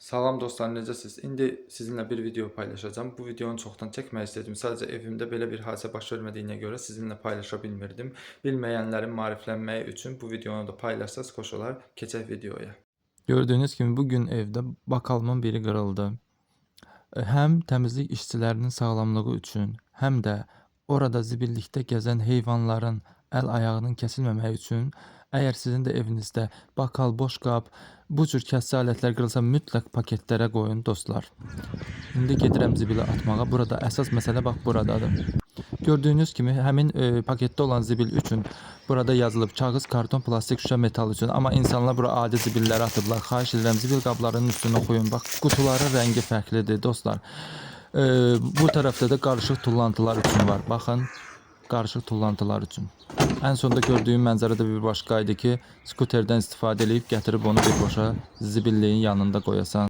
Salam dostlar, necəsiz? İndi sizinlə bir video paylaşacağım. Bu videonu çoxdan çəkmək istədim. Sadəcə evimdə belə bir hadisə baş vermədiyinə görə sizinlə paylaşa bilmirdim. Bilməyənlərin maariflənməyi üçün bu videonu da paylaşsaz xoş olar. Keçək videoya. Gördüyünüz kimi bugün evdə bakalımın biri qırıldı. Həm təmizlik işçilərinin sağlamlığı üçün, həm də orada zibillikdə gəzən heyvanların əl-ayağının kəsilməməyi üçün, əgər sizin də evinizdə bakal, boşqab, bu cür kəsici alətlər qırılsa mütləq paketlərə qoyun dostlar. İndi gedirəm zibilə atmağa. Burada əsas məsələ bax buradadır. Gördüyünüz kimi həmin paketdə olan zibil üçün burada yazılıb kağız, karton, plastik, şüşə, metal üçün. Amma insanlar bura adi zibilləri atıblar. Xahiş edirəm zibil qablarının üstünə qoyun. Bax qutuların rəngi fərqlidir dostlar. Bu tərəfdə də qarışıq tullantılar üçün var. Baxın, qarışıq tullantılar üçün. Ən sonda gördüyüm mənzərə də bir başqa idi ki, skuterdən istifadə edib gətirib onu birbaşa zibilliyin yanında qoyasan.